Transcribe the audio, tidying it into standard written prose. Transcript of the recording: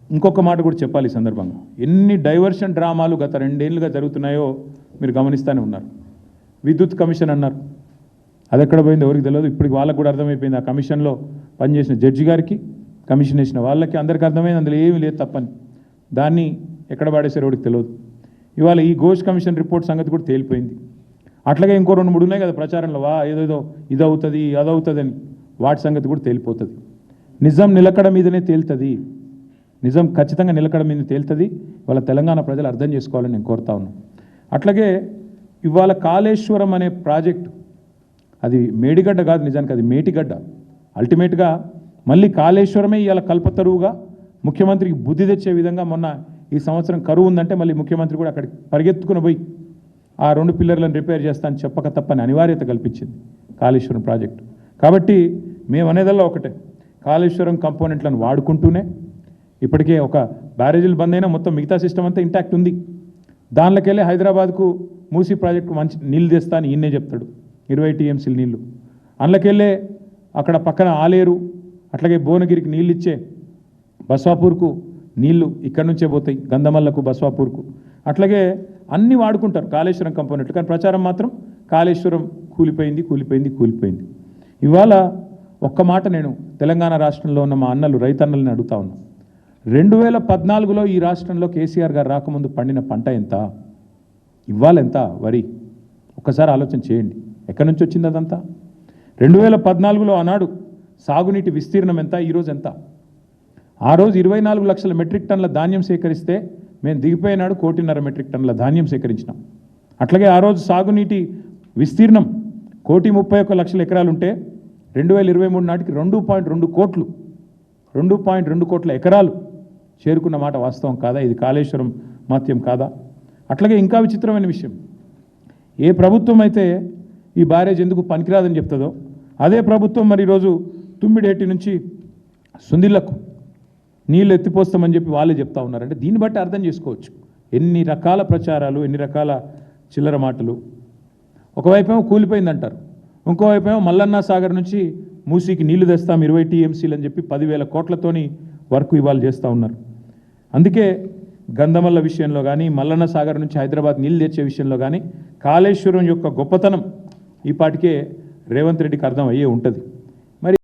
ఇంకొక మాట కూడా చెప్పాలి ఈ సందర్భంగా, ఎన్ని డైవర్షన్ డ్రామాలు గత 2 ఏళ్లుగా జరుగుతున్నాయో మీరు గమనిస్తూనే ఉన్నారు. విద్యుత్ కమిషన్ అన్నారు, అది ఎక్కడ పోయింది ఎవరికి తెలియదు. ఇప్పటికి వాళ్ళకు కూడా అర్థమైపోయింది, ఆ కమిషన్లో పనిచేసిన జడ్జి గారికి, కమిషన్ వేసిన వాళ్ళకి అందరికీ అర్థమైంది అందులో ఏమీ లేదు తప్పని. దాన్ని ఎక్కడ పాడేసారో ఎవరికి తెలియదు. ఇవాళ ఈ ఘోష్ కమిషన్ రిపోర్ట్ సంగతి కూడా తేలిపోయింది. అట్లాగే ఇంకో 2-3 ఉన్నాయి కదా ప్రచారంలో, ఏదేదో ఇదవుతుంది అదవుతుందని, వాటి సంగతి కూడా తేలిపోతుంది. నిజం నిలకడ మీదనే తేలుతుంది, నిజం ఖచ్చితంగా నిలకడ మీద తేలుతుంది. ఇవాళ తెలంగాణ ప్రజలు అర్థం చేసుకోవాలని నేను కోరుతా ఉన్నాను. అట్లాగే ఇవాళ కాళేశ్వరం అనే ప్రాజెక్టు, అది మేడిగడ్డ కాదు, నిజానికి అది మేటిగడ్డ. అల్టిమేట్గా మళ్ళీ కాళేశ్వరమే ఇవాళ కల్పతరువుగా ముఖ్యమంత్రికి బుద్ధి తెచ్చే విధంగా, మొన్న ఈ సంవత్సరం కరువు ఉందంటే మళ్ళీ ముఖ్యమంత్రి కూడా అక్కడికి పరిగెత్తుకుని పోయి ఆ 2 పిల్లర్లను రిపేర్ చేస్తాను చెప్పక తప్పని అనివార్యత కల్పించింది కాళేశ్వరం ప్రాజెక్టు. కాబట్టి మేము అనేదల్లా ఒకటే, కాళేశ్వరం కంపోనెంట్లను వాడుకుంటూనే ఇప్పటికే ఒక బ్యారేజీలు బంద్ అయినా మొత్తం మిగతా సిస్టమ్ అంతా ఇంటాక్ట్ ఉంది. దానిలోకెళ్ళి హైదరాబాద్కు మూసీ ప్రాజెక్టు మంచి నీళ్ళు తెస్తా అని ఈయనే చెప్తాడు, 20 టీఎంసీలు నీళ్లు. అందులోకెళ్ళే అక్కడ పక్కన ఆలేరు, అట్లాగే భువనగిరికి నీళ్ళు ఇచ్చే బస్వాపూర్కు నీళ్లు ఇక్కడి నుంచే పోతాయి, గంధమల్లకు బస్వాపూర్కు. అట్లాగే అన్నీ వాడుకుంటారు కాళేశ్వరం కంపోనెంట్లు, కానీ ప్రచారం మాత్రం కాళేశ్వరం కూలిపోయింది కూలిపోయింది కూలిపోయింది. ఇవాళ ఒక్క మాట నేను తెలంగాణ రాష్ట్రంలో ఉన్న మా అన్నలు రైతన్నల్ని అడుగుతా ఉన్నా, 2014లో ఈ రాష్ట్రంలో కేసీఆర్ గారు రాకముందు పండిన పంట ఎంత, ఇవాళ ఎంత వరి? ఒక్కసారి ఆలోచన చేయండి, ఎక్కడి నుంచి వచ్చింది అదంతా? 2014లో ఆనాడు సాగునీటి విస్తీర్ణం ఎంత, ఈరోజు ఎంత? ఆ రోజు 24 లక్షల మెట్రిక్ టన్నుల ధాన్యం సేకరిస్తే మేము దిగిపోయినాడు 1.5 మెట్రిక్ టన్నుల ధాన్యం సేకరించినాం. అట్లాగే ఆ రోజు సాగునీటి విస్తీర్ణం 131 లక్షల ఎకరాలు ఉంటే 2023 నాటికి 2.2 కోట్ల ఎకరాలు చేరుకున్న మాట వాస్తవం కాదా? ఇది కాళేశ్వరం మహత్యం కాదా? అట్లాగే ఇంకా విచిత్రమైన విషయం, ఏ ప్రభుత్వం అయితే ఈ బ్యారేజ్ ఎందుకు పనికిరాదని చెప్తుందో అదే ప్రభుత్వం మరి ఈరోజు తుమ్మిడేటి నుంచి సుందిళ్లకు నీళ్ళు ఎత్తిపోస్తామని చెప్పి వాళ్ళే చెప్తా ఉన్నారంటే దీన్ని బట్టి అర్థం చేసుకోవచ్చు ఎన్ని రకాల ప్రచారాలు, ఎన్ని రకాల చిల్లర మాటలు. ఒకవైపేమో కూలిపోయిందంటారు, ఇంకోవైపేమో మల్లన్న సాగర్ నుంచి మూసీకి నీళ్లు తెస్తాం 20 టీఎంసీలు అని చెప్పి 10,000 కోట్లతోని వర్క్ ఇవాళ చేస్తూ ఉన్నారు. అందుకే గంధమల్ల విషయంలో కానీ, మల్లన్న సాగర్ నుంచి హైదరాబాద్ నీళ్ళు తెచ్చే విషయంలో కానీ కాళేశ్వరం యొక్క గొప్పతనం ఈ పాటికే రేవంత్ రెడ్డికి అర్థం అయ్యే ఉంటుంది.